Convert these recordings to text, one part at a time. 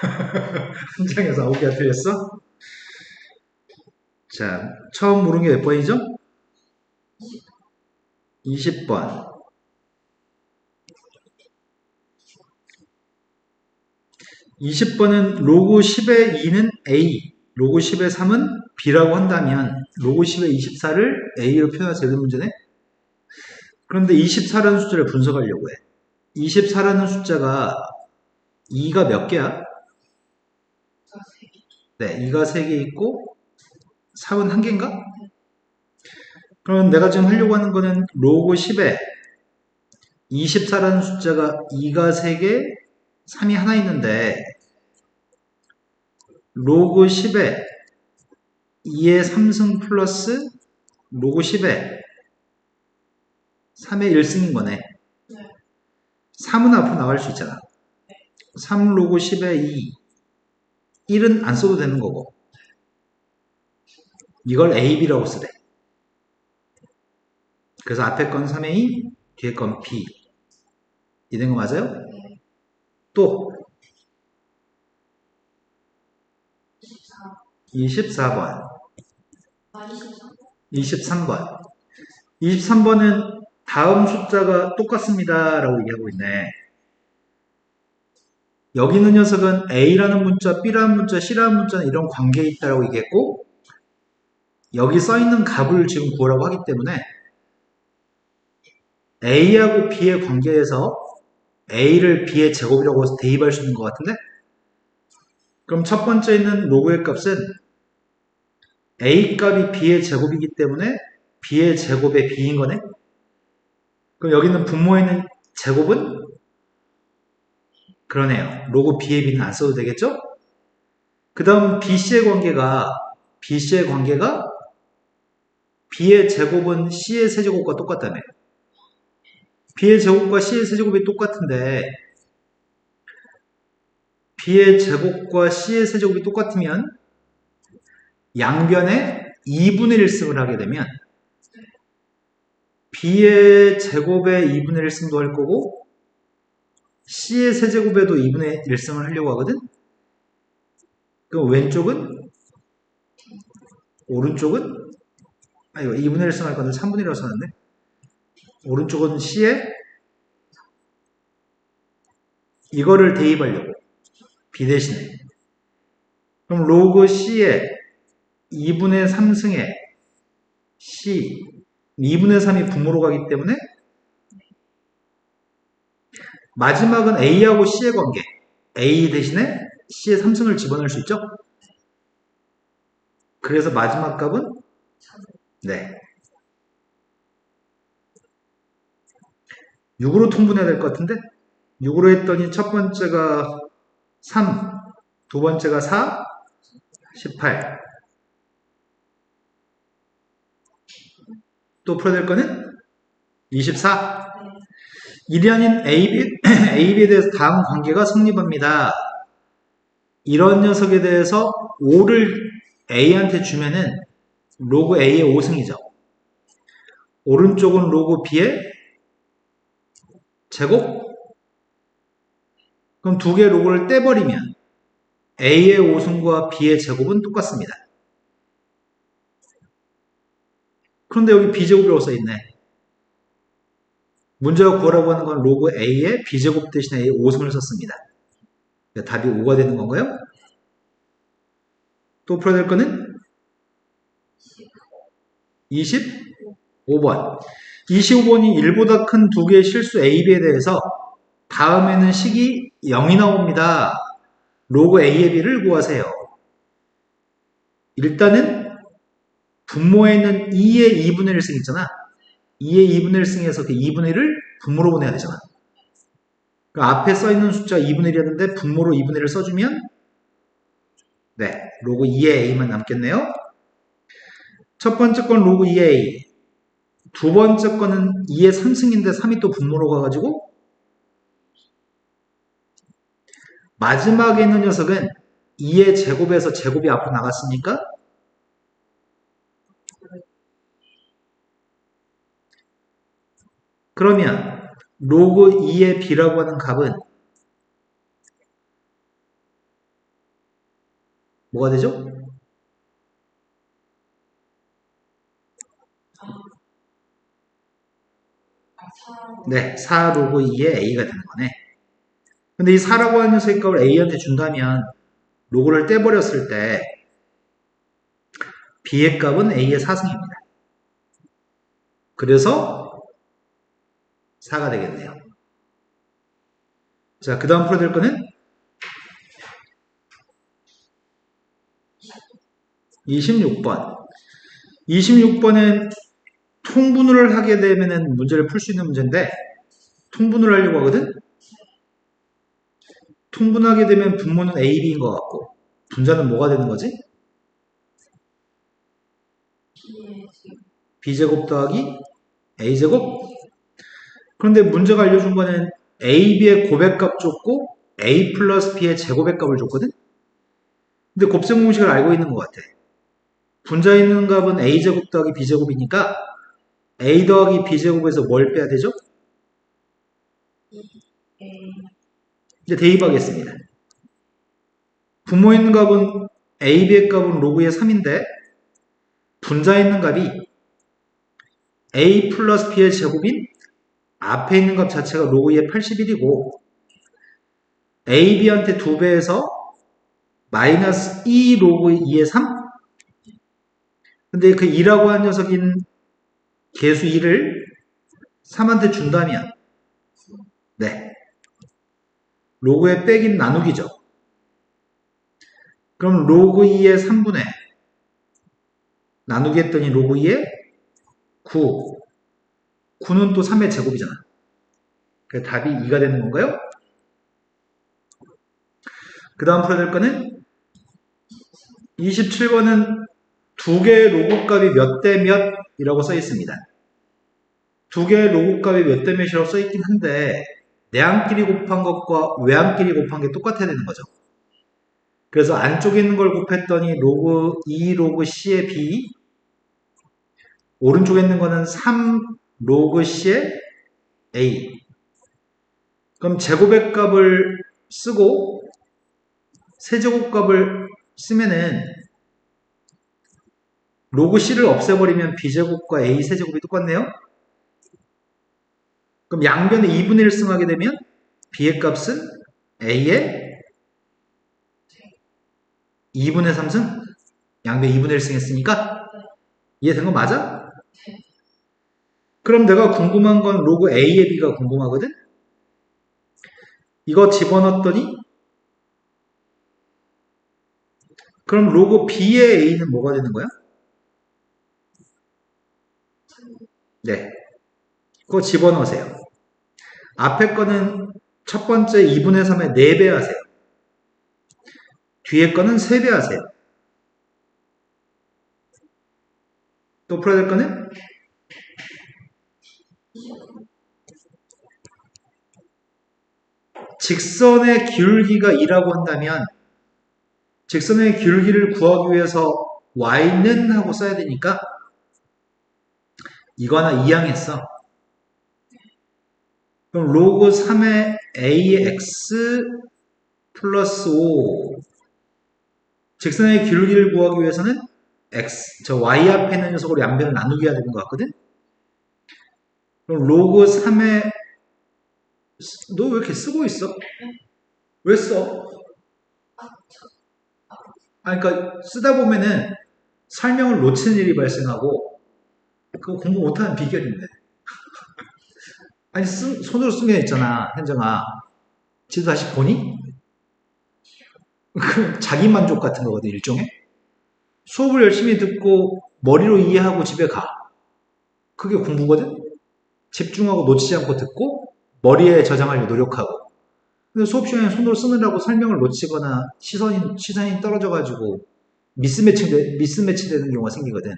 한 장에서 9개가 틀렸어? 자, 처음 물은 게 몇 번이죠? 20번. 20번은 로그 10의 2는 A, 로그 10의 3은 B라고 한다면 로그 10의 24를 A로 표현해서 되는 문제네? 그런데 24라는 숫자를 분석하려고 해. 24라는 숫자가 2가 몇 개야? 네, 2가 3개 있고 3은 1개인가? 그럼 내가 지금 하려고 하는 거는 로그 10에 24라는 숫자가 2가 3개, 3이 하나 있는데 로그 10에 2의 3승 플러스 로그 10에 3의 1승인 거네. 3은 앞으로 나갈 수 있잖아. 3 로그 10에 2. 1은 안 써도 되는 거고. 이걸 A, B라고 쓰래. 그래서 앞에 건 3의 2, 뒤에 건 B. 이된 거 맞아요? 또 24번, 23번. 23번은 다음 숫자가 똑같습니다. 라고 얘기하고 있네. 여기 있는 녀석은 A라는 문자, B라는 문자, C라는 문자는 이런 관계에 있다고 얘기했고, 여기 써있는 값을 지금 구하라고 하기 때문에 A하고 B의 관계에서 A를 B의 제곱이라고 대입할 수 있는 것 같은데? 그럼 첫 번째 있는 로그의 값은 A 값이 B의 제곱이기 때문에 B의 제곱의 B인 거네? 그럼 여기 있는 분모에 있는 제곱은? 그러네요. 로그 B의 B는 안 써도 되겠죠? 그 다음 BC의 관계가 B의 제곱은 C의 세제곱과 똑같다며. B의 제곱과 C의 세제곱이 똑같은데 B의 제곱과 C의 세제곱이 똑같으면 양변에 2분의 1승을 하게 되면 B의 제곱에 2분의 1승도 할 거고 C의 세제곱에도 2분의 1승을 하려고 하거든. 그럼 왼쪽은 오른쪽은 이거 2분의 1승 할 건데 3분의 1이라고 썼는데 오른쪽은 C에 이거를 대입하려고 B 대신에 그럼 로그 C에 2분의 3승에 C 2분의 3이 분모로 가기 때문에 마지막은 A하고 C의 관계 A 대신에 C의 3승을 집어넣을 수 있죠? 그래서 마지막 값은 네 6으로 통분해야 될 것 같은데 6으로 했더니 첫 번째가 3, 두 번째가 4, 18. 또 풀어야 될 거는 24. 일이 아닌 AB에 대해서 다음 관계가 성립합니다. 이런 녀석에 대해서 5를 A한테 주면은 로그 A의 5승이죠. 오른쪽은 로그 B의 제곱? 그럼 두 개의 로그를 떼버리면 A의 5승과 B의 제곱은 똑같습니다. 그런데 여기 B제곱이라고 써있네. 문제가 구하라고 하는 건 로그 A의 B제곱 대신에 5승을 썼습니다. 답이 5가 되는 건가요? 또 풀어야 될 거는 25번. 25번이 1보다 큰 두 개의 실수 A, B에 대해서 다음에는 식이 0이 나옵니다. 로그 A의 B를 구하세요. 일단은 분모에 있는 2의 2분의 1승 있잖아. 2의 2분의 1승에서 그 2분의 1을 분모로 보내야 되잖아. 그 앞에 써있는 숫자 2분의 1이었는데 분모로 2분의 1을 써주면 네, 로그 2의 A만 남겠네요. 첫 번째 건 로그 2의 A. 두 번째 거는 2의 3승인데 3이 또 분모로 가가지고 마지막에 있는 녀석은 2의 제곱에서 제곱이 앞으로 나갔으니까 그러면 로그 2의 b라고 하는 값은 뭐가 되죠? 네, 4 로그 2의 a가 되는 거네. 근데 이 4라고 하는 녀석의 값을 a한테 준다면 로그를 떼버렸을 때 b의 값은 a의 4승입니다. 그래서 4가 되겠네요. 자, 그 다음 풀어야 될 거는 26번. 26번은 통분을 하게 되면 문제를 풀 수 있는 문제인데 통분을 하려고 하거든? 통분하게 되면 분모는 a, b인 것 같고 분자는 뭐가 되는 거지? b제곱 더하기 a제곱. 그런데 문제가 알려준 거는 a, b의 곱액값 줬고 a 플러스 b의 제곱액값을 줬거든? 근데 곱셈 공식을 알고 있는 것 같아. 분자에 있는 값은 a제곱 더하기 b제곱이니까 a 더하기 b제곱에서 뭘 빼야 되죠? 이제 대입하겠습니다. 분모에 있는 값은 a, b의 값은 로그의 3인데 분자에 있는 값이 a 플러스 b의 제곱인 앞에 있는 값 자체가 로그 2의 81이고 a, b한테 2배에서 마이너스 2 로그 2의 3? 근데 그 2라고 한 녀석인 개수 2를 3한테 준다면 네, 로그의 빼긴 나누기죠. 그럼 로그 2의 3분의 나누기 했더니 로그 2의 9. 9는 또 3의 제곱이잖아. 그래서 답이 2가 되는 건가요? 그 다음 풀어야 될 거는 27번은 두 개의 로그 값이 몇 대 몇이라고 써 있습니다. 두 개의 로그 값이 몇 대 몇이라고 써 있긴 한데 내항끼리 곱한 것과 외항끼리 곱한 게 똑같아야 되는 거죠. 그래서 안쪽에 있는 걸 곱했더니 로그 2 로그 c의 b, 오른쪽에 있는 거는 3 로그 c의 a. 그럼 제곱의 값을 쓰고 세제곱 값을 쓰면은 로그 c를 없애버리면 b제곱과 a 세제곱이 똑같네요. 그럼 양변에 2분의 1 승하게 되면 b의 값은 a의 2분의 3승? 양변 2분의 1 승했으니까 이해된 거 맞아? 그럼 내가 궁금한 건 로그 a의 b가 궁금하거든? 이거 집어넣었더니 그럼 로그 b의 a는 뭐가 되는 거야? 네, 그거 집어넣으세요. 앞에 거는 첫 번째 2분의 3의 4배 하세요. 뒤에 거는 3배 하세요. 또 풀어야 될 거는 직선의 기울기가 2라고 한다면 직선의 기울기를 구하기 위해서 y는 하고 써야 되니까 이거 하나 이항했어. 그럼 로그 3의 ax 플러스 5 직선의 기울기를 구하기 위해서는 x, 저 y 앞에 있는 녀석으로 양변을 나누기 해야 되는 것 같거든? 그럼 로그 3의 너 왜 이렇게 쓰고 있어? 왜 써? 그러니까 쓰다 보면은 설명을 놓치는 일이 발생하고 그거 공부 못하는 비결인데. 아니 손으로 쓴 게 있잖아, 현정아. 지도 다시 보니? 그 자기 만족 같은 거거든, 일종의. 수업을 열심히 듣고 머리로 이해하고 집에 가. 그게 공부거든? 집중하고 놓치지 않고 듣고 머리에 저장하려고 노력하고. 근데 수업 시간에 손으로 쓰느라고 설명을 놓치거나 시선이 떨어져가지고 미스매치 되는 경우가 생기거든.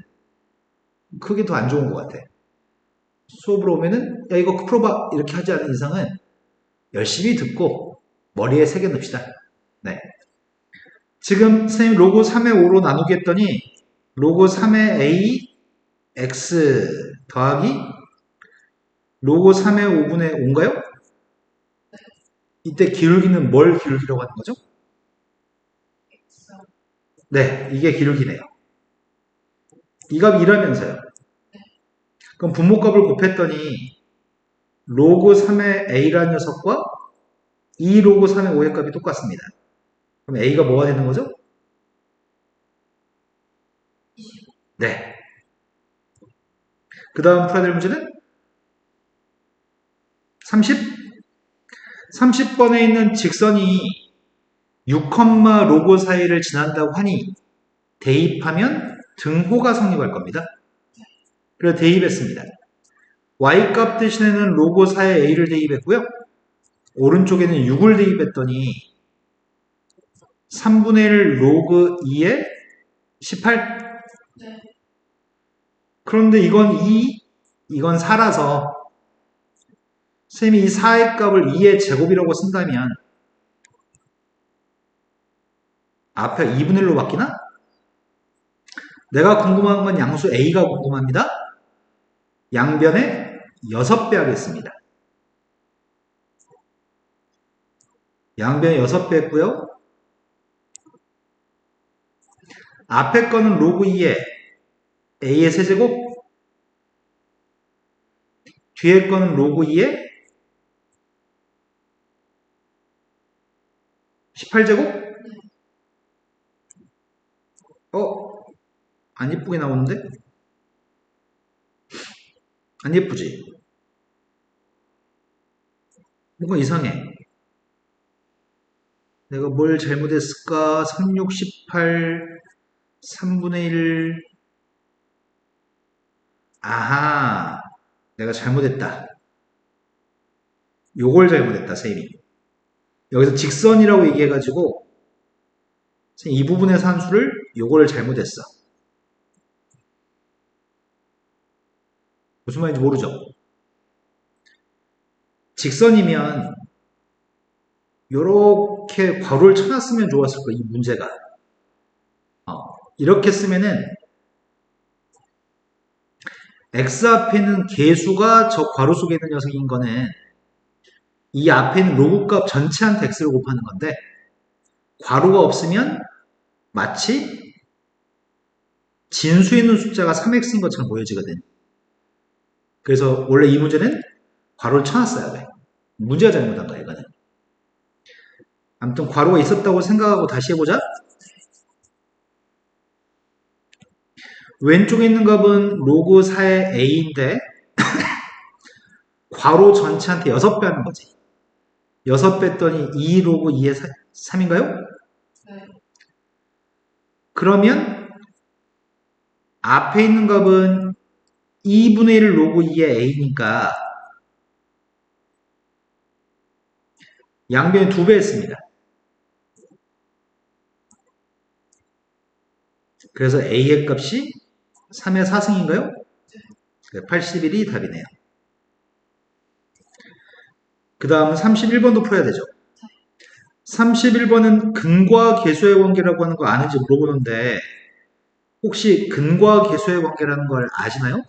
그게 더 안 좋은 것 같아. 수업으로 오면은 야 이거 풀어봐 이렇게 하지 않은 이상은 열심히 듣고 머리에 새겨놓읍시다. 네. 지금 선생님 로그 3의 5로 나누기 했더니 로그 3의 a x 더하기 로그 3의 5분의 5인가요? 이때 기울기는 뭘 기울기라고 하는 거죠? 네, 이게 기울기네요. 이 값이 2라면서요. 그럼 분모값을 곱했더니 로그 3의 a라는 녀석과 2 로그 3의 5의 값이 똑같습니다. 그럼 a가 뭐가 되는 거죠? 네. 그 다음 풀어야 될 문제는 30? 30번에 있는 직선이 6, 로그 사이를 지난다고 하니 대입하면 등호가 성립할 겁니다. 그래서 대입했습니다. y값 대신에는 로그 4의 a를 대입했고요. 오른쪽에는 6을 대입했더니 3분의 1 로그 2의 18? 네. 그런데 이건 2, 이건 4라서 쌤이 이 4의 값을 2의 제곱이라고 쓴다면 앞에 2분의 1로 바뀌나? 내가 궁금한 건 양수 a가 궁금합니다. 양변에 6배 하겠습니다. 양변에 6배 했고요. 앞에 거는 로그 2에 a의 세제곱, 뒤에 거는 로그 2에 18제곱? 안 예쁘게 나오는데? 안 예쁘지? 뭔가 이상해. 내가 뭘 잘못했을까? 3, 6, 18, 3분의 1. 아하. 내가 잘못했다. 요걸 잘못했다, 쌤이. 여기서 직선이라고 얘기해가지고, 이 부분에서 한 수를 요거를 잘못했어. 무슨 말인지 모르죠? 직선이면 요렇게 괄호를 쳐놨으면 좋았을 거야, 이 문제가. 이렇게 쓰면은 x 앞에 있는 개수가 저 괄호 속에 있는 녀석인 거는 이 앞에 있는 로그값 전체한테 x를 곱하는 건데 괄호가 없으면 마치 진수에 있는 숫자가 3x인 것처럼 보여지거든. 그래서 원래 이 문제는 괄호를 쳐놨어야 돼. 문제가 잘못한 거야, 이거는. 아무튼 괄호가 있었다고 생각하고 다시 해보자. 왼쪽에 있는 값은 로그 4의 a인데 괄호 전체한테 6배 하는 거지. 6 뺐더니 2 로그 2의 3인가요? 네. 그러면 앞에 있는 값은 2분의 1 로그 2의 a니까 양변에 2배 했습니다. 그래서 a의 값이 3의 4승인가요? 81이 답이네요. 그 다음 31번도 풀어야 되죠. 31번은 근과 계수의 관계라고 하는 거 아는지 물어보는데 혹시 근과 계수의 관계라는 걸 아시나요?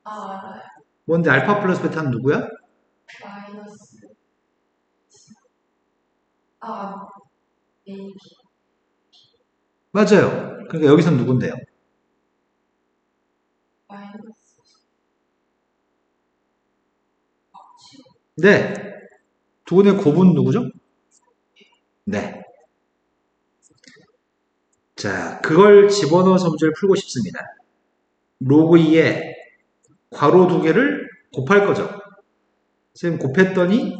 알아요. 뭔데 알파 플러스 베타는 누구야? 마이너스. A. 맞아요. 그러니까 여기선 누군데요? 마이너스. 네. 두 분의 곱은 누구죠? 네. 자, 그걸 집어넣어서 문제를 풀고 싶습니다. 로그 2에 괄호 2개를 곱할 거죠. 선생님 곱했더니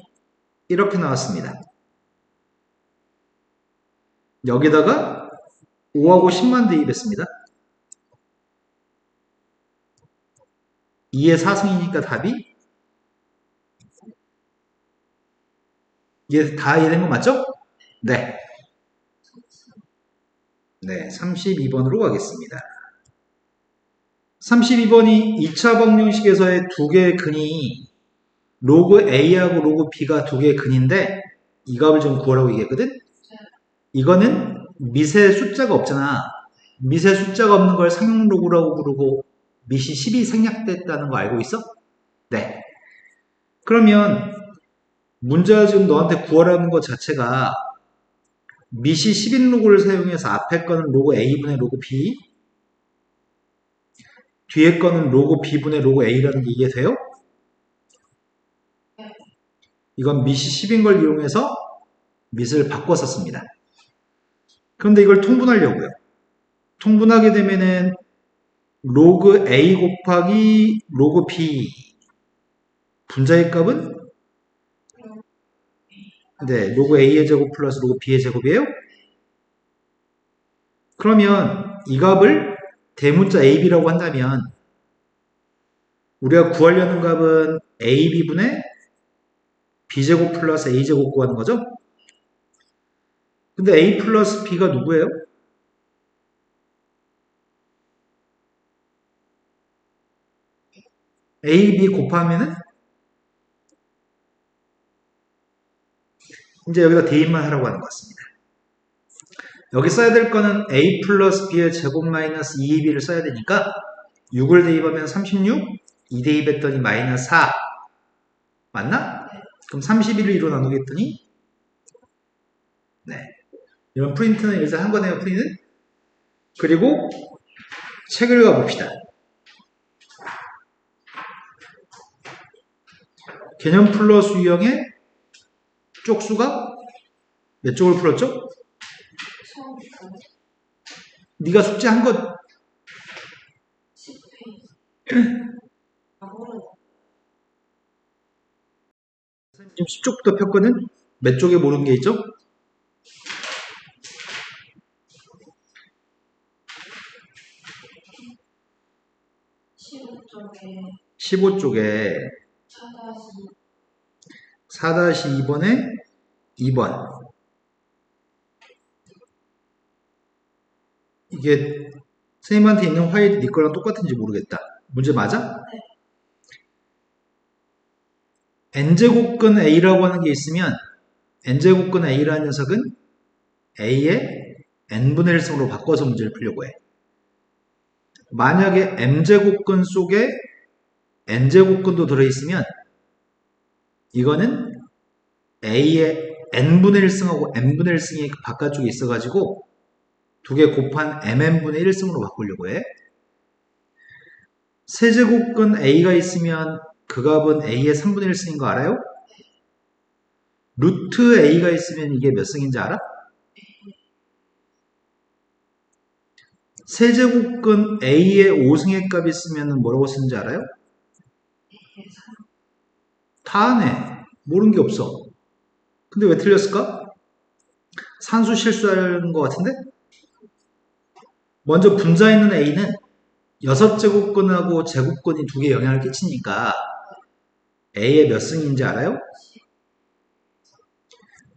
이렇게 나왔습니다. 여기다가 5하고 10만 대입했습니다. 2의 4승이니까 답이 이게 다 이해된 거 맞죠? 네. 네, 32번으로 가겠습니다. 32번이 2차 방정식에서의 두 개의 근이 로그 A하고 로그 B가 두 개의 근인데 이 값을 좀 구하라고 얘기했거든? 이거는 밑에 숫자가 없잖아. 밑에 숫자가 없는 걸 상용로그라고 부르고 밑이 10이 생략됐다는 거 알고 있어? 네. 그러면 문제가 지금 너한테 구하라는 것 자체가 미시 10인 로그를 사용해서 앞에 거는 로그 A분의 로그 B, 뒤에 거는 로그 B분의 로그 A라는 게 이해돼요? 이건 미시 10인 걸 이용해서 밑을 바꿔 썼습니다. 그런데 이걸 통분하려고요. 통분하게 되면은 로그 A 곱하기 로그 B 분자의 값은 네, 로그 A의 제곱 플러스 로그 B의 제곱이에요. 그러면 이 값을 대문자 AB라고 한다면 우리가 구하려는 값은 AB분의 B제곱 플러스 A제곱 구하는 거죠? 근데 A 플러스 B가 누구예요? A, B 곱하면은 이제 여기다 대입만 하라고 하는 것 같습니다. 여기 써야 될 거는 A 플러스 B의 제곱 마이너스 2AB를 써야 되니까 6을 대입하면 36, 2 대입했더니 마이너스 4 맞나? 그럼 31을 2로 나누겠더니 네, 이런 프린트는 일단 한 거네요. 프린트는. 그리고 책을 가봅시다. 개념 플러스 유형의 쪽수가 몇 쪽을 풀었죠? 처음부터 네가 숙제한 거 10페이지. 아무런 지금 10쪽부터 폈거든? 몇 쪽에 모르는 게 있죠? 15쪽에 15쪽에 4다시 4-2번에 2번. 이게 선생님한테 있는 화일이 네 거랑 똑같은지 모르겠다. 문제 맞아? n제곱근 a라고 하는 게 있으면 n제곱근 a라는 녀석은 a의 n분의 1승으로 바꿔서 문제를 풀려고 해. 만약에 m제곱근 속에 n제곱근도 들어있으면 이거는 a의 n분의 1승하고 n분의 1승이 바깥쪽에 있어가지고 두 개 곱한 mn분의 1승으로 바꾸려고 해. 세제곱근 a가 있으면 그 값은 a의 3분의 1승인 거 알아요? 루트 a가 있으면 이게 몇 승인지 알아? 세제곱근 a의 5승의 값이 있으면 뭐라고 쓰는지 알아요? 다 아네. 모르는 게 없어. 근데 왜 틀렸을까? 산수 실수하는 것 같은데? 먼저 분자 있는 a는 6제곱근하고 제곱근이 두 개 영향을 끼치니까 a의 몇 승인지 알아요?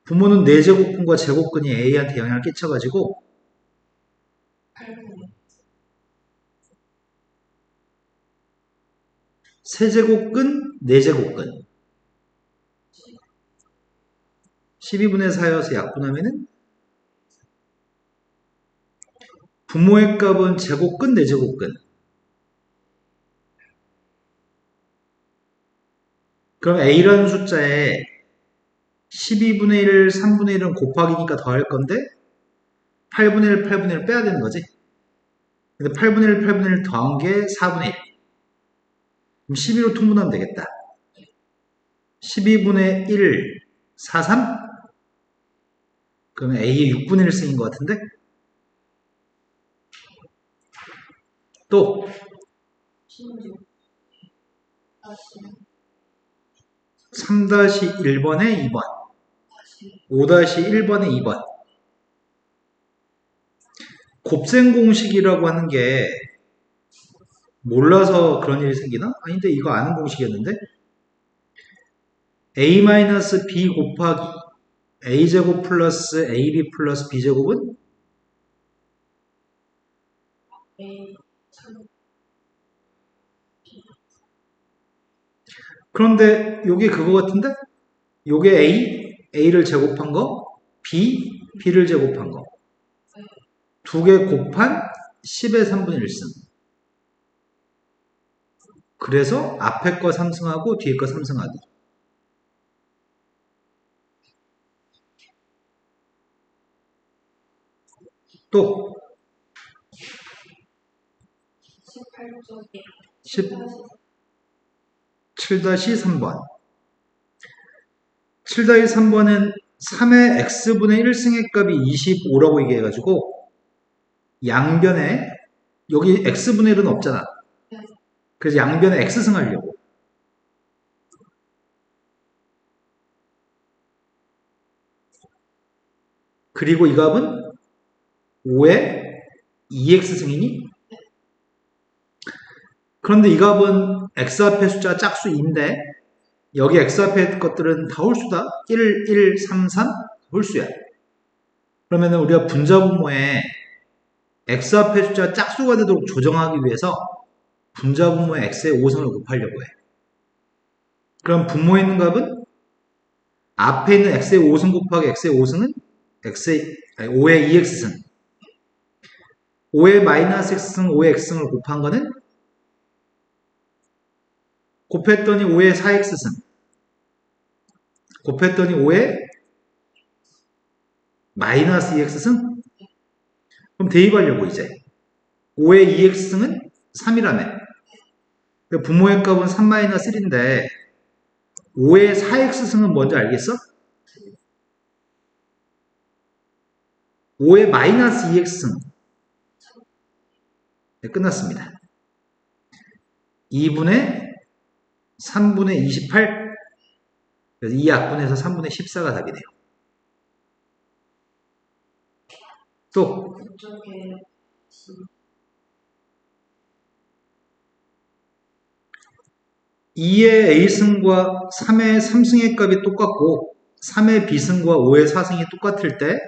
부모는 4제곱근과 제곱근이 a한테 영향을 끼쳐가지고 8분의 세제곱근, 4제곱근 12분의 4여서 약분하면은 부모의 값은 제곱근, 4제곱근 그럼 a라는 숫자에 12분의 1, 3분의 1은 곱하기니까 더할 건데 8분의 1, 8분의 1 빼야 되는 거지. 근데 8분의 1, 8분의 1 더한 게 4분의 1. 그럼 12로 통분하면 되겠다. 12분의 1, 4, 3? 그러면 A의 6분의 1 쓰인 것 같은데? 또 16 다시 3-1번에 2번, 다시 5-1번에 2번. 곱셈 공식이라고 하는 게 몰라서 그런 일이 생기나? 아닌데 이거 아는 공식이었는데? a-b 곱하기 a제곱 플러스 ab 플러스 b제곱은 A 참 그런데 요게 그거 같은데? 요게 a를 제곱한 거, b를 제곱한 거. 두 개 곱한 10의 3분의 1승. 그래서 앞에 거 3승하고 뒤에 거 3승하기. 또 18쪽에 17-3번. 7-3번은 3의 x분의 1승의 값이 25라고 얘기해가지고 양변에 여기 x분의 1은 없잖아. 그래서 양변에 x승 하려고. 그리고 이 값은 5의 2x승이니? 그런데 이 값은 x 앞에 숫자 짝수 2인데 여기 x 앞에 것들은 다 홀수다. 1, 1, 3, 3 홀수야. 그러면 우리가 분자분모에 x 앞에 숫자 짝수가 되도록 조정하기 위해서 분자분모에 x의 5승을 곱하려고 해. 그럼 분모에 있는 값은 앞에 있는 x의 5승 곱하기 x의 5승은 5의 2x승. 5의 마이너스 x승, 5의 x승을 곱한 거는 곱했더니 5의 4x승. 곱했더니 5의 마이너스 2x승? 그럼 대입하려고 이제. 5의 2x승은 3이라며. 분모의 값은 3-1인데 5의 4x승은 뭔지 알겠어? 5의 마이너스 2x승. 네, 끝났습니다. 2분의 3분의 28. 그래서 2약분에서 3분의 14가 답이네요. 또 그쪽에 2의 a승과 3의 3승의 값이 똑같고 3의 b승과 5의 4승이 똑같을 때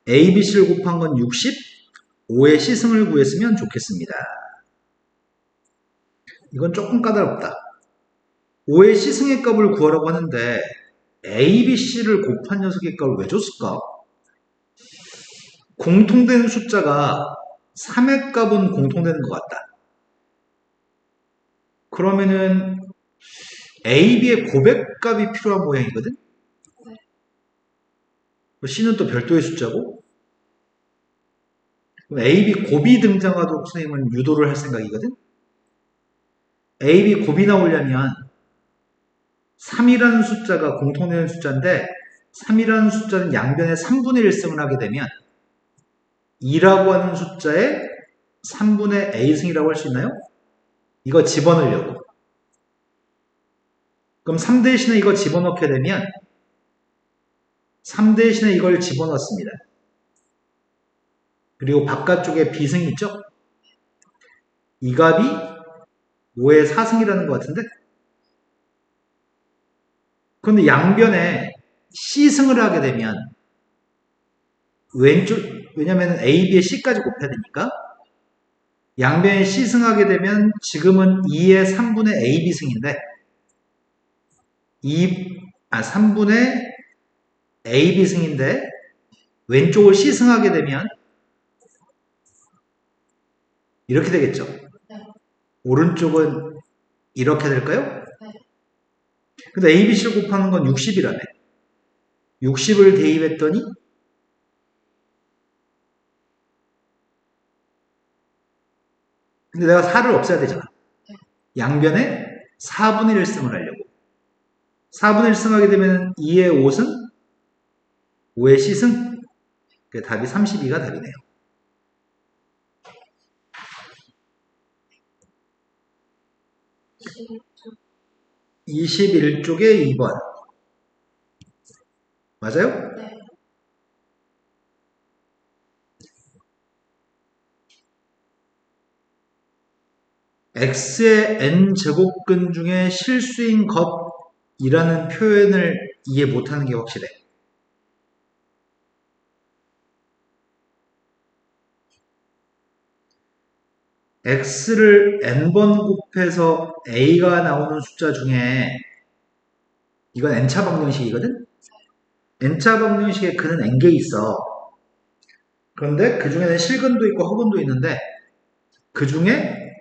a, b, c를 곱한 건 60, 5의 c승을 구했으면 좋겠습니다. 이건 조금 까다롭다. 5의 c승의 값을 구하라고 하는데 a, b, c를 곱한 녀석의 값을 왜 줬을까? 공통되는 숫자가 3의 값은 공통되는 것 같다. 그러면은 a, b의 고백값이 필요한 모양이거든? c는 또 별도의 숫자고 a, b 곱이 등장하도록 선생님은 유도를 할 생각이거든? a, b 곱이 나오려면 3이라는 숫자가 공통되는 숫자인데 3이라는 숫자는 양변에 3분의 1승을 하게 되면 2라고 하는 숫자에 3분의 a승이라고 할 수 있나요? 이거 집어넣으려고. 그럼 3 대신에 이거 집어넣게 되면 3 대신에 이걸 집어넣습니다. 그리고 바깥쪽에 비승이 있죠? 이 값이 5의 4승이라는 것 같은데? 그런데 양변에 C승을 하게 되면 왜냐면 A, B에 C까지 곱해야 되니까 양변에 C승하게 되면 지금은 2의 3분의 AB승인데 3분의 AB승인데 왼쪽을 C승하게 되면 이렇게 되겠죠. 오른쪽은 이렇게 될까요? 근데 A, B, C를 곱하는 건 60이라며. 60을 대입했더니 근데 내가 4를 없애야 되잖아. 양변에 4분의 1승을 하려고. 4분의 1승 하게 되면 2의 5승, 5의 C승. 그 답이 32가 답이네요. 21쪽에 2번. 맞아요? 네. x의 n제곱근 중에 실수인 것이라는 표현을 이해 못하는 게 확실해. x를 n번 곱해서 a가 나오는 숫자 중에 이건 n차 방정식이거든? n차 방정식에 근은 n개 있어. 그런데 그 중에는 실근도 있고 허근도 있는데 그 중에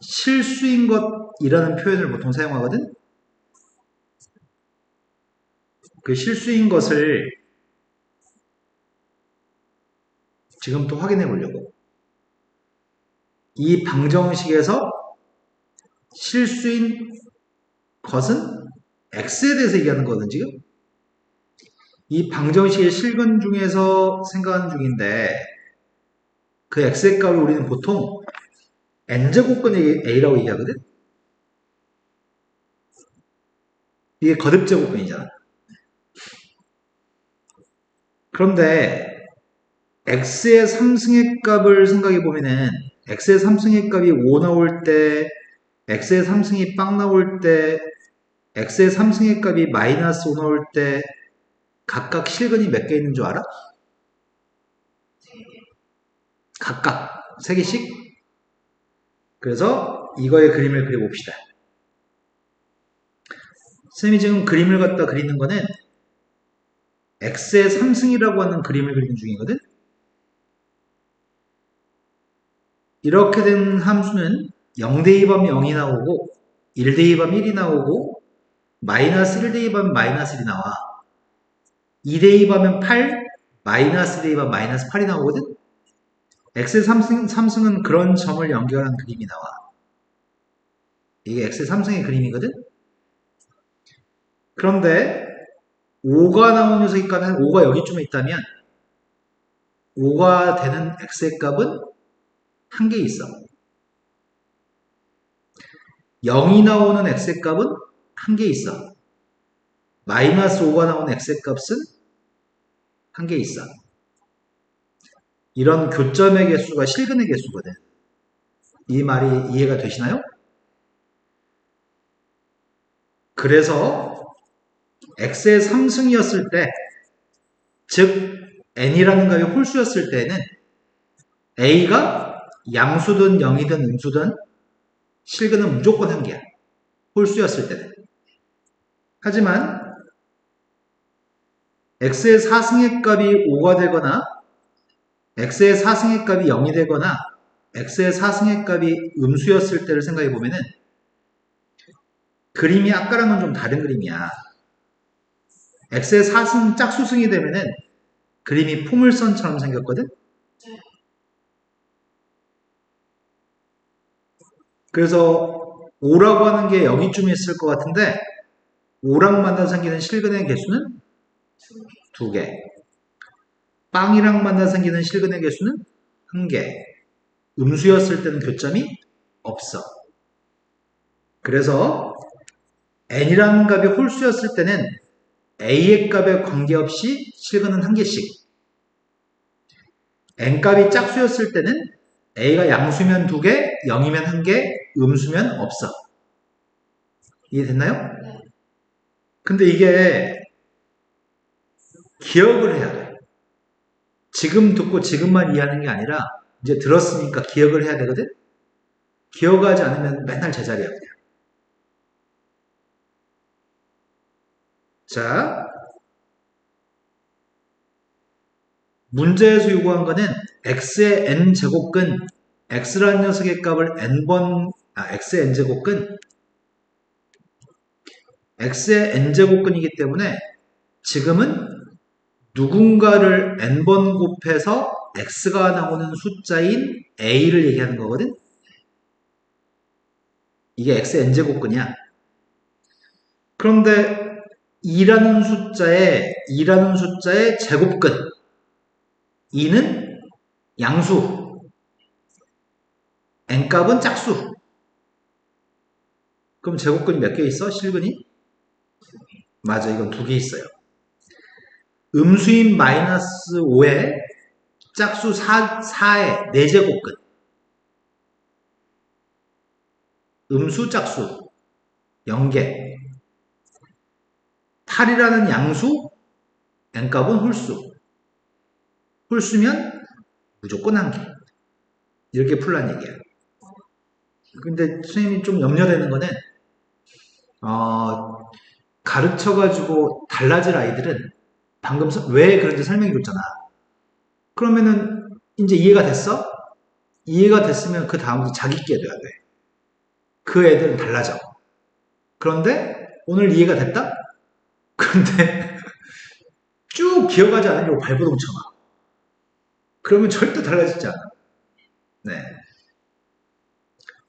실수인 것이라는 표현을 보통 사용하거든? 그 실수인 것을 지금 또 확인해 보려고. 이 방정식에서 실수인 것은 x에 대해서 얘기하는 거거든 지금. 이 방정식의 실근 중에서 생각하는 중인데 그 x의 값을 우리는 보통 n제곱근 a라고 얘기하거든. 이게 거듭제곱근이잖아. 그런데 x의 3승의 값을 생각해 보면은 x의 3승의 값이 5 나올 때, x의 3승이 빵 나올 때, x의 3승의 값이 마이너스 5 나올 때 각각 실근이 몇 개 있는 줄 알아? 각각 3개씩? 그래서 이거의 그림을 그려봅시다. 쌤이 지금 그림을 갖다 그리는 거는 x의 3승이라고 하는 그림을 그리는 중이거든? 이렇게 된 함수는 0 대입하면 0이 나오고 1 대입하면 1이 나오고 마이너스 1 대입하면 마이너스 1이 나와. 2 대입하면 8, 마이너스 대입하면 마이너스 8이 나오거든? x의 3승은 그런 점을 연결한 그림이 나와. 이게 x의 3승의 그림이거든? 그런데 5가 나온 녀석이 있다면 5가 여기쯤에 있다면 5가 되는 x의 값은 한 개 있어. 0이 나오는 x의 값은 한 개 있어. 마이너스 5가 나오는 x의 값은 한 개 있어. 이런 교점의 개수가 실근의 개수거든. 이 말이 이해가 되시나요? 그래서 x의 3승이었을 때, 즉 n이라는 값이 홀수였을 때는 a가 양수든 0이든 음수든 실근은 무조건 한 개야. 홀수였을 때는. 하지만 x의 4승의 값이 5가 되거나 x의 4승의 값이 0이 되거나 x의 4승의 값이 음수였을 때를 생각해 보면은 그림이 아까랑은 좀 다른 그림이야. x의 4승 짝수승이 되면은 그림이 포물선처럼 생겼거든? 그래서 5라고 하는 게 여기쯤에 있을 것 같은데 5랑 만나서 생기는 실근의 개수는 2개. 빵이랑 만나서 생기는 실근의 개수는 1개. 음수였을 때는 교점이 없어. 그래서 n이라는 값이 홀수였을 때는 a의 값에 관계없이 실근은 1개씩. n값이 짝수였을 때는 a가 양수면 2개, 0이면 1개, 음수면 없어. 이해됐나요? 네. 근데 이게 기억을 해야 돼. 지금 듣고 지금만 이해하는 게 아니라 이제 들었으니까 기억을 해야 되거든? 기억하지 않으면 맨날 제자리야 그냥. 자, 문제에서 요구한 거는 x의 n제곱근, x라는 녀석의 값을 x의 n제곱근, x의 n제곱근이기 때문에 지금은 누군가를 n번 곱해서 x가 나오는 숫자인 a를 얘기하는 거거든? 이게 x의 n제곱근이야. 그런데 2라는 숫자의 제곱근 2는 양수, n값은 짝수. 그럼 제곱근이 몇 개 있어? 실근이? 맞아, 이건 2개 있어요. 음수인 마이너스 5에 짝수 4의 4제곱근. 음수 짝수 0개. 8이라는 양수, n값은 홀수. 홀수면 무조건 1개. 이렇게 풀란 얘기야. 근데 선생님이 좀 염려되는 거는 가르쳐가지고 달라질 아이들은 방금 왜 그런지 설명해 줬잖아. 그러면은 이제 이해가 됐어? 이해가 됐으면 그 다음부터 자기께 돼야 돼. 그 애들은 달라져. 그런데 오늘 이해가 됐다? 그런데 쭉 기억하지 않으려고 발버둥 쳐봐. 그러면 절대 달라지지 않아. 네.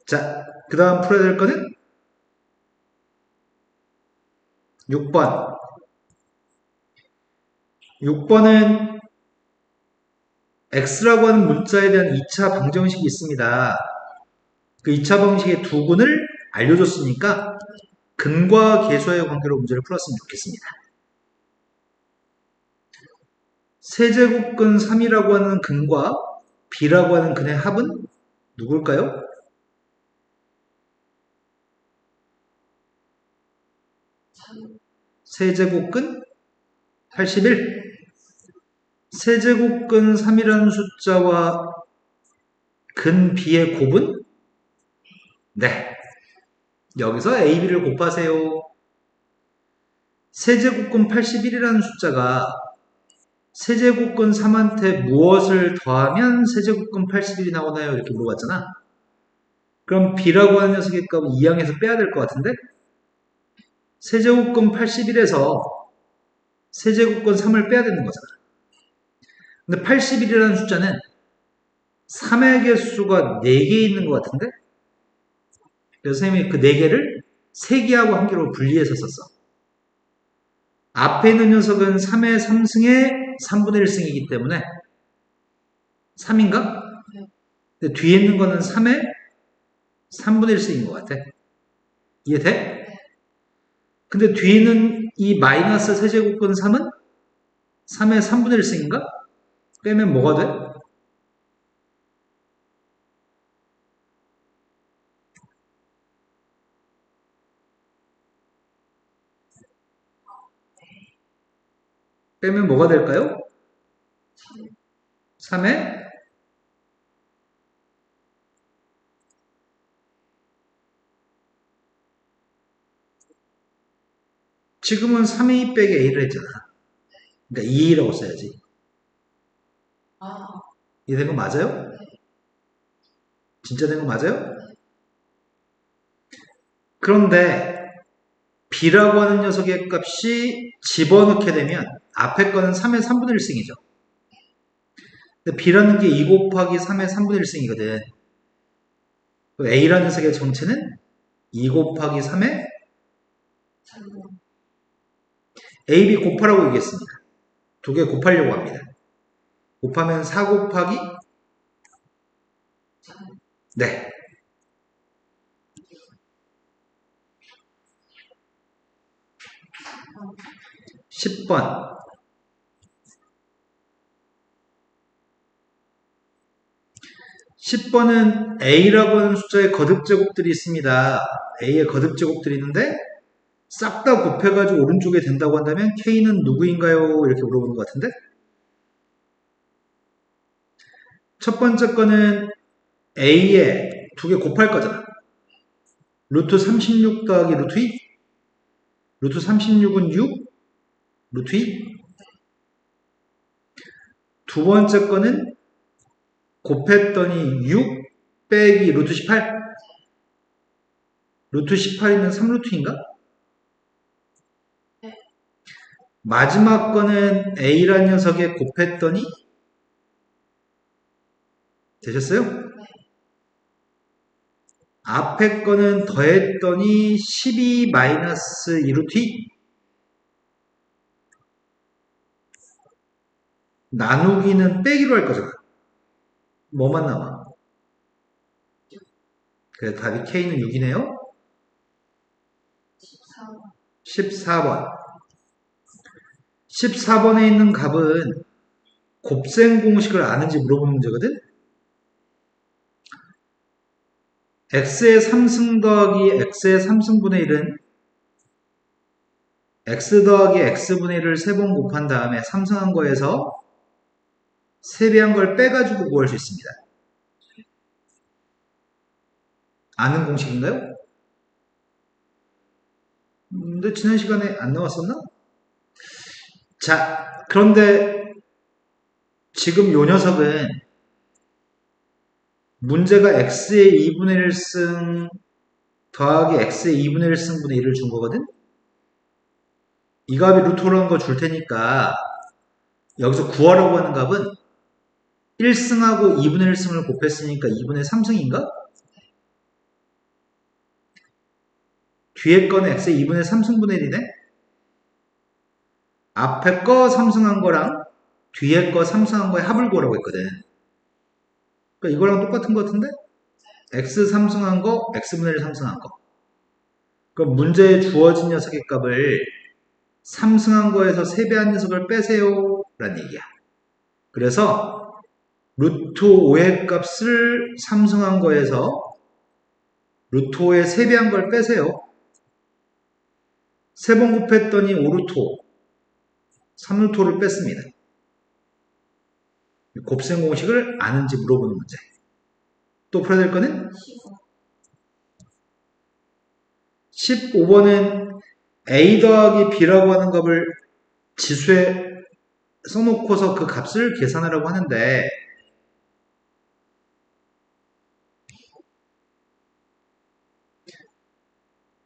자, 그 다음 풀어야 될 거는 6번. 6번은 x라고 하는 문자에 대한 2차 방정식이 있습니다. 그 2차 방정식의 두근을 알려줬으니까 근과 계수의 관계로 문제를 풀었으면 좋겠습니다. 세제곱근 3이라고 하는 근과 b라고 하는 근의 합은 누굴까요? 세제곱근 81. 세제곱근 3이라는 숫자와 근 b의 곱은? 네. 여기서 a, b를 곱하세요. 세제곱근 81이라는 숫자가 세제곱근 3한테 무엇을 더하면 세제곱근 81이 나오나요? 이렇게 물어봤잖아. 그럼 b라고 하는 녀석의 값은 2항에서 빼야 될 것 같은데? 세제곱근 81에서 세제곱근 3을 빼야 되는 거잖아. 근데 81이라는 숫자는 3의 개수가 4개 있는 것 같은데? 그래서 선생님이 그 4개를 3개하고 1개로 분리해서 썼어. 앞에 있는 녀석은 3의 3승의 3분의 1승이기 때문에 3인가? 근데 뒤에 있는 거는 3의 3분의 1승인 것 같아. 이해돼? 근데 뒤에 있는 이 마이너스 세제곱근 3은 3의 3분의 1승인가? 빼면 뭐가 돼? 빼면 뭐가 될까요? 3의 지금은 3의 2 빼기 a를 했잖아. 그러니까 2a라고 써야지. 아, 이해된 거 맞아요? 진짜 된 거 맞아요? 그런데 b라고 하는 녀석의 값이 집어넣게 되면 앞에 거는 3의 3분의 1승이죠. 근데 b라는 게 2 곱하기 3의 3분의 1승이거든. a라는 녀석의 정체는 2 곱하기 3의 a, b 곱하라고 얘기했습니다. 두 개 곱하려고 합니다. 곱하면 4 곱하기 네. 10번. 10번은 a라고 하는 숫자의 거듭제곱들이 있습니다. a의 거듭제곱들이 있는데 싹 다 곱해가지고 오른쪽에 된다고 한다면 k는 누구인가요? 이렇게 물어보는 것 같은데 첫 번째 거는 a에 두 개 곱할 거잖아. 루트 36 더하기 루트 2 루트 36은 6 루트 2 두 번째 거는 곱했더니 6 빼기 루트 18 루트 18이면 3루트인가? 마지막 거는 a란 녀석에 곱했더니 되셨어요? 앞에 거는 더했더니 12 마이너스 2루트 2 나누기는 빼기로 할 거잖아. 뭐만 남아? 그래서 답이 K는 6이네요. 14번. 14번에 있는 값은 곱셈 공식을 아는지 물어보는 문제거든. x의 3승 더하기 x의 3승분의 1은 x 더하기 x분의 1을 3번 곱한 다음에 3승한 거에서 3배한 걸 빼가지고 구할 수 있습니다. 아는 공식인가요? 근데 지난 시간에 안 나왔었나? 자, 그런데 지금 요 녀석은 문제가 x의 2분의 1승 더하기 x의 2분의 1승분의 1을 준 거거든? 이 값이 루트라는 거 줄 테니까 여기서 구하라고 하는 값은 1승하고 2분의 1승을 곱했으니까 2분의 3승인가? 뒤에 거는 x의 2분의 3승분의 1이네? 앞에 거 3승한 거랑 뒤에 거 3승한 거의 합을 구하라고 했거든. 그러니까 이거랑 똑같은 거 같은데? x 3승한 거, x분의 1 3승한 거. 그럼 문제에 주어진 녀석의 값을 3승한 거에서 3배한 녀석을 빼세요. 라는 얘기야. 그래서 루트 5의 값을 3승한 거에서 루트 5의 3배한 걸 빼세요. 3번 곱했더니 5루트 5, 3루트 5를 뺐습니다. 곱셈 공식을 아는지 물어보는 문제. 또 풀어야 될 거는 15번은 a 더하기 b라고 하는 값을 지수에 써놓고서 그 값을 계산하라고 하는데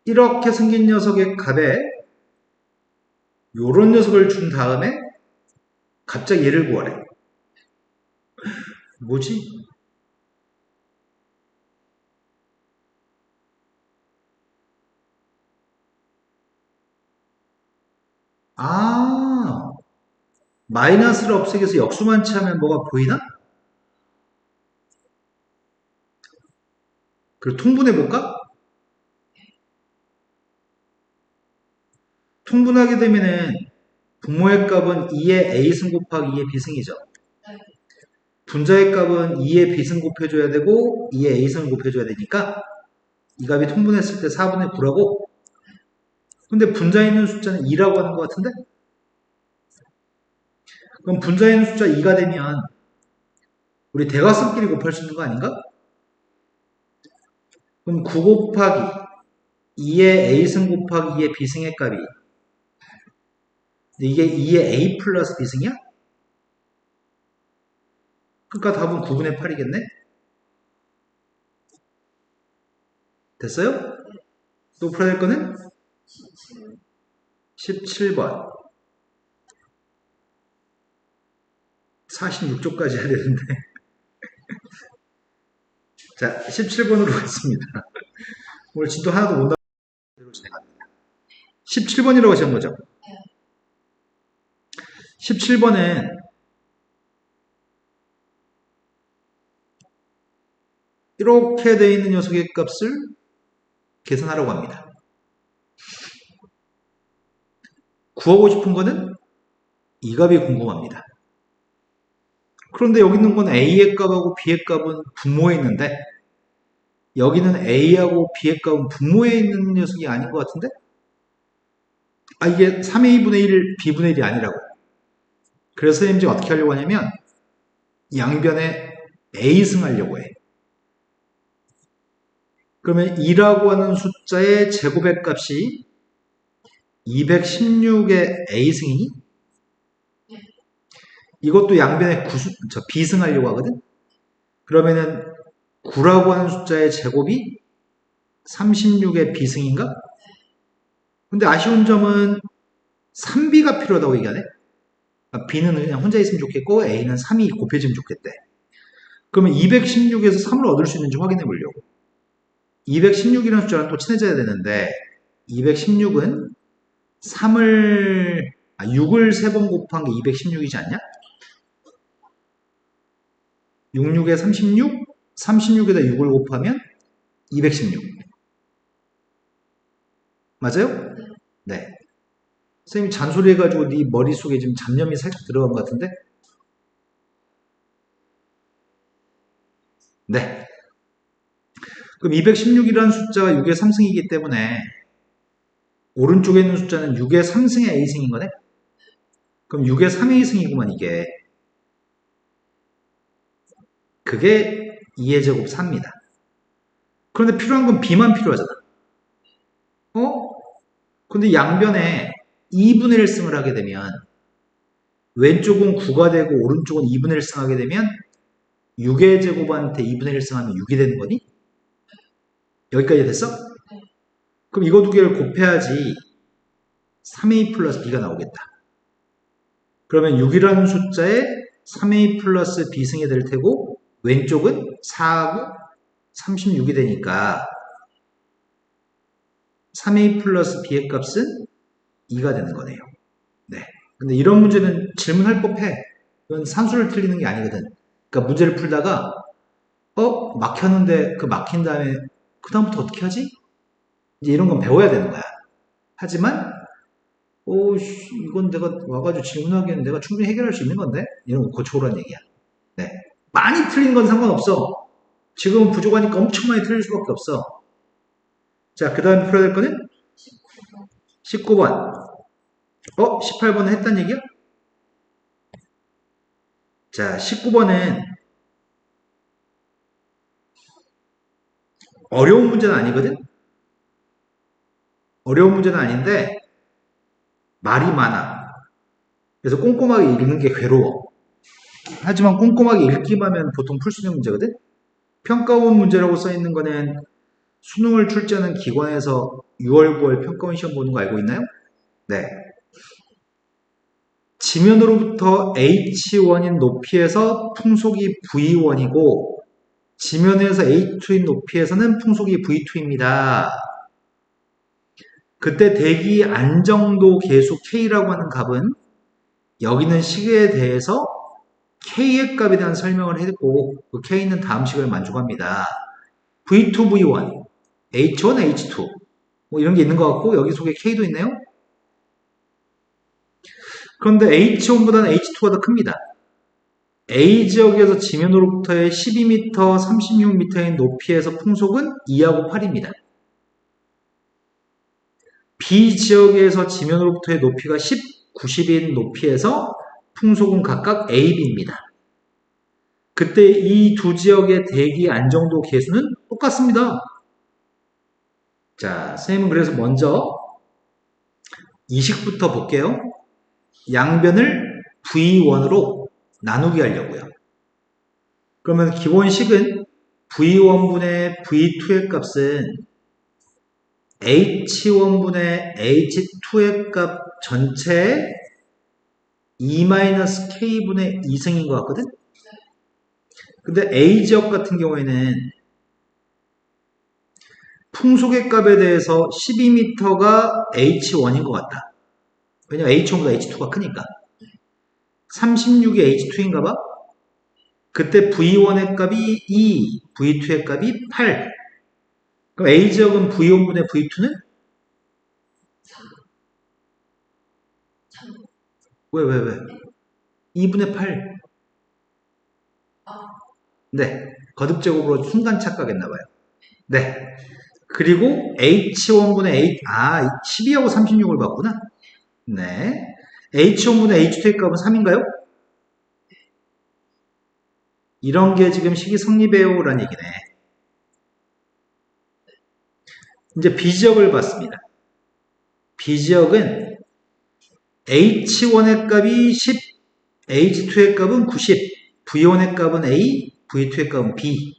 이렇게 생긴 녀석의 값에 요런 녀석을 준 다음에 갑자기 얘를 구하래. 뭐지? 아, 마이너스를 없애기 위해서 역수만 취하면 뭐가 보이나? 그리고 통분해볼까? 통분하게 되면은 분모의 값은 2의 a승 곱하기 2의 b승이죠. 분자의 값은 2의 b승 곱해줘야 되고 2의 a승을 곱해줘야 되니까 이 값이 통분했을 때 4분의 9라고. 근데 분자에 있는 숫자는 2라고 하는 것 같은데? 그럼 분자에 있는 숫자 2가 되면 우리 대각선끼리 곱할 수 있는 거 아닌가? 그럼 9 곱하기 2의 a승 곱하기 2의 b승의 값이 이게 2의 a 플러스 b승이야? 그러니까 답은 9분의 8이겠네? 됐어요? 또 풀어야 될 거는 17번. 46쪽까지 해야 되는데. 자, 17번으로 가겠습니다. 오늘 진도 하나도 못 나오고 진행합니다. 17번이라고 하신 거죠? 17번은 이렇게 되어 있는 녀석의 값을 계산하라고 합니다. 구하고 싶은 거는 이 값이 궁금합니다. 그런데 여기 있는 건 A의 값하고 B의 값은 분모에 있는데 여기는 A하고 B의 값은 분모에 있는 녀석이 아닌 것 같은데? 아, 이게 3A분의 1, B분의 1이 아니라고. 그래서 선생님이 어떻게 하려고 하냐면 양변에 A승 하려고 해. 그러면 2라고 하는 숫자의 제곱의 값이 216의 A승이니? 이것도 양변에 B승하려고 하거든? 그러면은 9라고 하는 숫자의 제곱이 36의 B승인가? 근데 아쉬운 점은 3B가 필요하다고 얘기하네? B는 그냥 혼자 있으면 좋겠고 A는 3이 곱해지면 좋겠대. 그러면 216에서 3을 얻을 수 있는지 확인해 보려고. 216이라는 숫자랑 또 친해져야 되는데 216은 6을 3번 곱한 게 216이지 않냐? 66에 36, 36에다 6을 곱하면 216. 맞아요? 네. 선생님이 잔소리 해가지고 네 머릿속에 지금 잡념이 살짝 들어간 것 같은데? 네. 그럼 216이라는 숫자가 6의 3승이기 때문에 오른쪽에 있는 숫자는 6의 3승의 A승인 거네? 그럼 6의 3의 승이구만 이게. 그게 2의 제곱 4입니다. 그런데 필요한 건 B만 필요하잖아. 근데 양변에 2분의 1승을 하게 되면 왼쪽은 9가 되고 오른쪽은 2분의 1승 하게 되면 6의 제곱한테 2분의 1승 하면 6이 되는 거니? 여기까지 됐어? 그럼 이거 두 개를 곱해야지 3a 플러스 b가 나오겠다. 그러면 6이라는 숫자에 3a 플러스 b승이 될 테고 왼쪽은 4하고 36이 되니까 3a 플러스 b의 값은 2가 되는 거네요. 네. 근데 이런 문제는 질문할 법해. 이건 산수를 틀리는 게 아니거든. 그러니까 문제를 풀다가 막혔는데 그 막힌 다음에 그 다음부터 어떻게 하지? 이제 이런 건 배워야 되는 거야. 하지만 이건 내가 와가지고 질문하기에는 내가 충분히 해결할 수 있는 건데 이런 거 고쳐오라는 얘기야. 네. 많이 틀린 건 상관없어. 지금은 부족하니까 엄청 많이 틀릴 수밖에 없어. 자, 그 다음에 풀어야 될 거는 19번. 18번은 했단 얘기야? 자, 19번은 어려운 문제는 아니거든? 어려운 문제는 아닌데 말이 많아. 그래서 꼼꼼하게 읽는 게 괴로워. 하지만 꼼꼼하게 읽기만 하면 보통 풀 수 있는 문제거든? 평가원 문제라고 써있는 거는 수능을 출제하는 기관에서 6월, 9월 평가원 시험 보는 거 알고 있나요? 네. 지면으로부터 H1인 높이에서 풍속이 V1이고 지면에서 H2인 높이에서는 풍속이 V2입니다. 그때 대기 안정도 계수 K라고 하는 값은 여기는 식에 대해서 K의 값에 대한 설명을 해드고 그 K는 다음 식을 만족합니다. V2, V1, H1, H2 뭐 이런 게 있는 것 같고 여기 속에 K도 있네요. 그런데 H1보다는 H2가 더 큽니다. A 지역에서 지면으로부터의 12m, 36m인 높이에서 풍속은 2하고 8입니다. B 지역에서 지면으로부터의 높이가 10, 90인 높이에서 풍속은 각각 A, B입니다. 그때 이 두 지역의 대기 안정도 계수는 똑같습니다. 자, 선생님은 그래서 먼저 이식부터 볼게요. 양변을 V1으로 나누기 하려고요. 그러면 기본식은 V1분의 V2의 값은 H1분의 H2의 값 전체의 2-K분의 2승인 것 같거든? 근데 A지역 같은 경우에는 풍속의 값에 대해서 12m가 H1인 것 같다. 왜냐면 H1보다 H2가 크니까. 36이 H2인가 봐? 그때 V1의 값이 2, V2의 값이 8. 그럼 A지역은 V1분의 V2는? 왜? 2분의 8. 네. 거듭제곱으로 순간 착각했나봐요. 네. 그리고 H1분의 H, 12하고 36을 봤구나. 네. H1분의 H2의 값은 3인가요? 이런 게 지금 식이 성립해요라는 얘기네. 이제 B지역을 봤습니다. B지역은 H1의 값이 10, H2의 값은 90, V1의 값은 A, V2의 값은 B.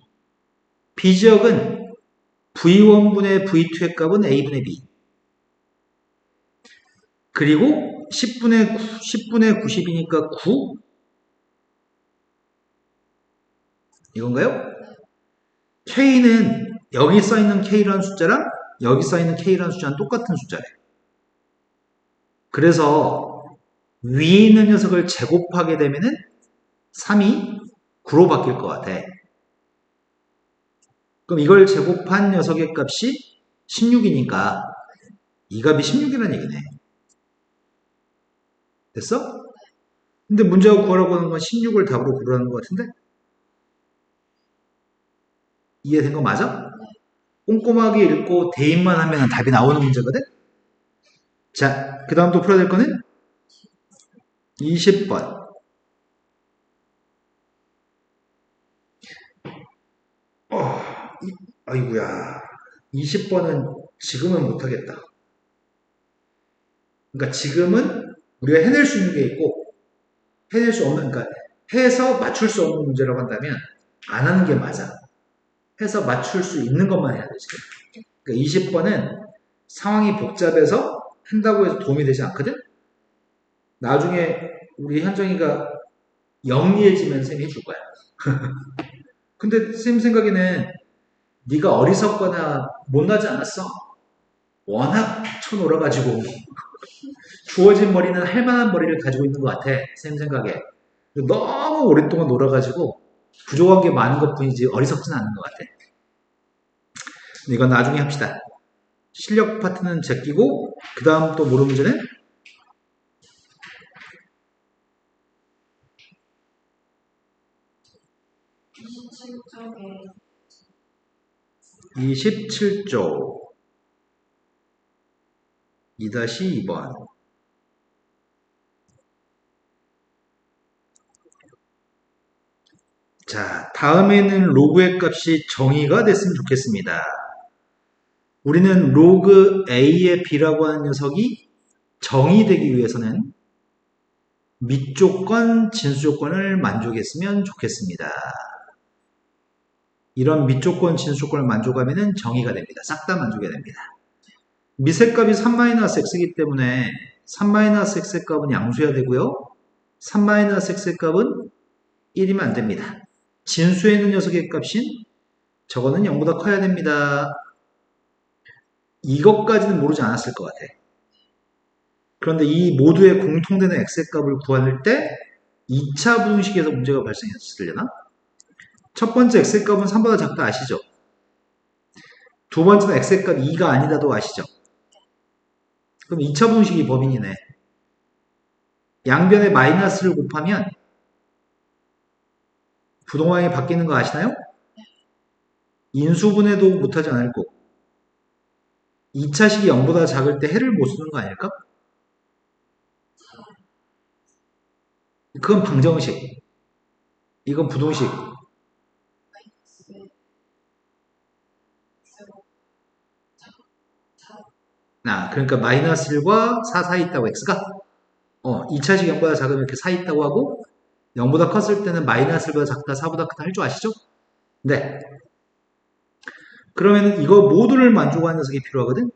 B지역은 V1분의 V2의 값은 A분의 B. 그리고 10분의 90이니까 9. 이건가요? K는 여기 써있는 K라는 숫자랑 여기 써있는 K라는 숫자는 똑같은 숫자래요. 그래서 위에 있는 녀석을 제곱하게 되면은 3이 9로 바뀔 것 같아. 그럼 이걸 제곱한 녀석의 값이 16이니까 이 값이 16이라는 얘기네. 됐어? 근데 문제가 구하라고 하는 건 16을 답으로 구하라는 것 같은데? 이해된 거 맞아? 꼼꼼하게 읽고 대입만 하면 답이 나오는 문제거든? 자, 그 다음 또 풀어야 될 거는 20번. 아이구야. 20번은 지금은 못하겠다. 그러니까 지금은 우리가 해낼 수 있는 게 있고, 해낼 수 없는, 그러니까 해서 맞출 수 없는 문제라고 한다면 안 하는 게 맞아. 해서 맞출 수 있는 것만 해야 되지. 그러니까 20번은 상황이 복잡해서 한다고 해서 도움이 되지 않거든? 나중에 우리 현정이가 영리해지면 쌤이 해줄 거야. 근데 쌤 생각에는 네가 어리석거나 못나지 않았어. 워낙 쳐놀아가지고 주어진 머리는 할 만한 머리를 가지고 있는 것 같아. 쌤 생각에. 너무 오랫동안 놀아가지고 부족한 게 많은 것 뿐이지 어리석진 않은 것 같아. 근데 이건 나중에 합시다. 실력 파트는 제끼고 그 다음 또 모르는 문제는 27쪽에 27조 2-2번. 자, 다음에는 로그의 값이 정의가 됐으면 좋겠습니다. 우리는 로그 A의 B라고 하는 녀석이 정의되기 위해서는 밑조건, 진수조건을 만족했으면 좋겠습니다. 이런 밑조건, 진수조건을 만족하면 정의가 됩니다. 싹 다 만족이 됩니다. 미세값이 3-x이기 때문에 3-x의 값은 양수해야 되고요. 3-x의 값은 1이면 안 됩니다. 진수에 있는 녀석의 값인 저거는 0보다 커야 됩니다. 이것까지는 모르지 않았을 것 같아. 그런데 이 모두의 공통되는 x의 값을 구할 때 2차 부등식에서 문제가 발생했으려나? 첫 번째 x의 값은 3보다 작다 아시죠? 두 번째는 x의 값 2가 아니다도 아시죠? 그럼 2차 부등식이 범인이네. 양변에 마이너스를 곱하면 부동항이 바뀌는 거 아시나요? 인수분해도 못하지 않을 거고 2차식이 0보다 작을 때 해를 못 쓰는 거 아닐까? 그건 방정식. 이건 부동식. 그러니까 마이너스 1과 4 사이 있다고 x가 2차식 0보다 작으면 이렇게 사이 있다고 하고 0보다 컸을 때는 마이너스 1보다 작다 4보다 크다 할 줄 아시죠? 네. 그러면 이거 모두를 만족하는 녀석이 필요하거든?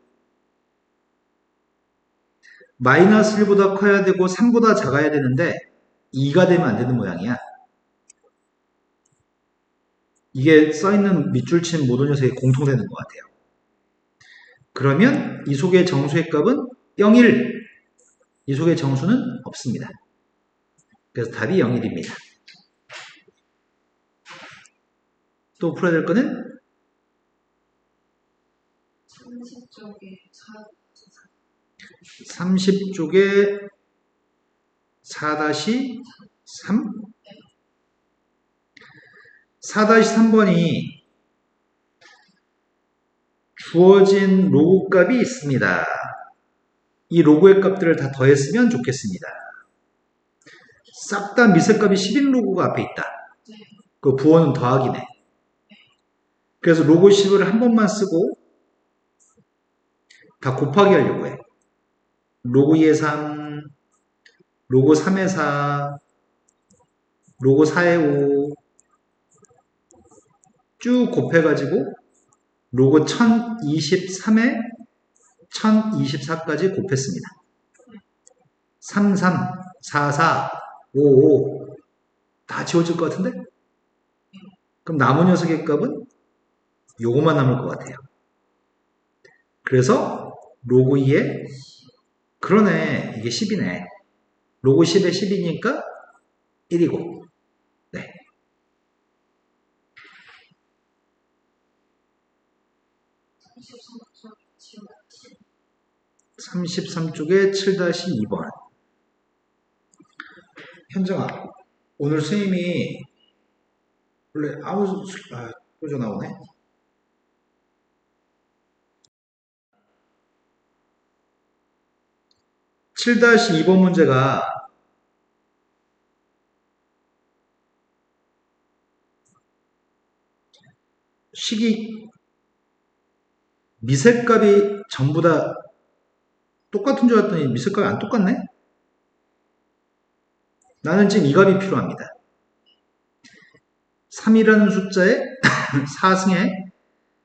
마이너스 1보다 커야 되고 3보다 작아야 되는데 2가 되면 안 되는 모양이야. 이게 써있는 밑줄 친 모든 녀석이 공통되는 것 같아요. 그러면 이 속의 정수의 값은 0, 1. 이 속의 정수는 없습니다. 그래서 답이 0, 1입니다. 또 풀어야 될 거는 30쪽에 4-3? 4-3번이 주어진 로그 값이 있습니다. 이 로그의 값들을 다 더했으면 좋겠습니다. 싹 다 미세값이 10인 로그가 앞에 있다. 그 부호는 더하기네. 그래서 로그 10을 한 번만 쓰고 다 곱하기 하려고 해. 로그 2의 3, 로그 3의 4, 로그 4의 5 쭉 곱해가지고 로그 1023에 1024까지 곱했습니다. 33, 44, 55 다 지워질 것 같은데? 그럼 남은 녀석의 값은 요거만 남을 것 같아요. 그래서 로그 2에 그러네 이게 10이네. 로그 10에 10이니까 1이고 네. 33쪽에 7-2번. 현정아, 오늘 선생님이 원래 또 전화 오네. (7-2번) 문제가 식이 미세값이 전부 다 똑같은 줄 알았더니 미세값이 안 똑같네? 나는 지금 이 값이 필요합니다. 3이라는 숫자에 4승에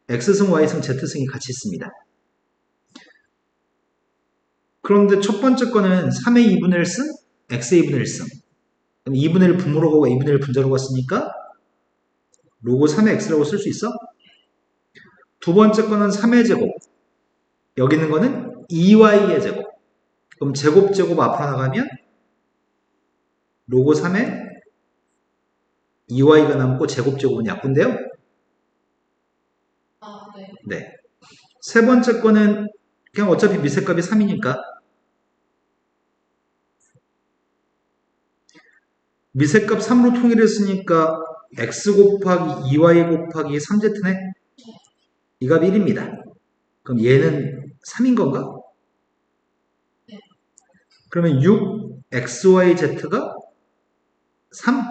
x승, y승, z승이 같이 있습니다. 그런데 첫 번째 거는 3의 2분의 1승, x의 2분의 1승. 그럼 2분의 1 분모로 가고 2분의 1 분자로 갔으니까 로그 3의 x라고 쓸 수 있어? 두 번째 거는 3의 제곱. 여기 있는 거는 2y의 제곱. 그럼 제곱 앞으로 나가면 로그 3의 2y가 남고 제곱은 약분돼요? 네. 네. 세 번째 거는 그냥 어차피 미세값이 3이니까 미세값 3으로 통일했으니까 x 곱하기 2y 곱하기 3z네? 이 값이 1입니다. 그럼 얘는 3인 건가? 네. 그러면 6xyz가 3?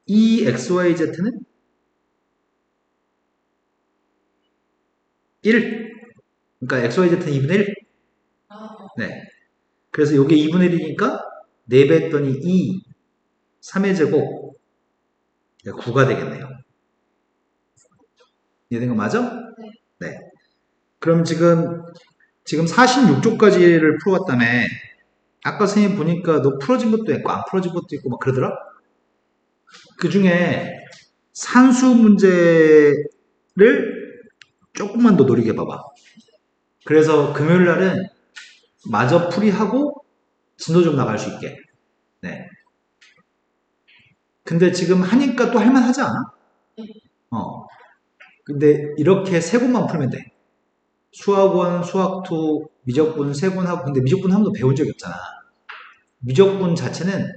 2xyz는 1? 그러니까 xyz는 2분의 1? 네. 그래서 이게 2분의 1이니까 4배 했더니 2, 3의 제곱 9가 되겠네요. 이해된 거 맞아? 네. 그럼 지금 46쪽까지를 풀어왔다며. 아까 선생님 보니까 너 풀어진 것도 있고 안 풀어진 것도 있고 막 그러더라? 그 중에 산수 문제를 조금만 더 노리게 봐봐. 그래서 금요일 날은 마저 풀이하고 진도 좀 나갈 수 있게. 네. 근데 지금 하니까 또 할만하지 않아? 근데 이렇게 세 권만 풀면 돼. 수학원, 수학2, 미적분 세 권 하고, 근데 미적분 한 번도 배운 적이 없잖아. 미적분 자체는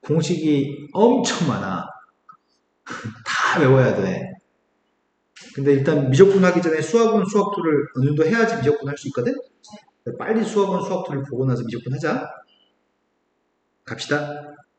공식이 엄청 많아. 다 외워야 돼. 근데 일단 미적분 하기 전에 수학원, 수학2를 어느 정도 해야지 미적분 할 수 있거든? 빨리 수학원, 수학2를 보고 나서 미적분 하자. 갑시다.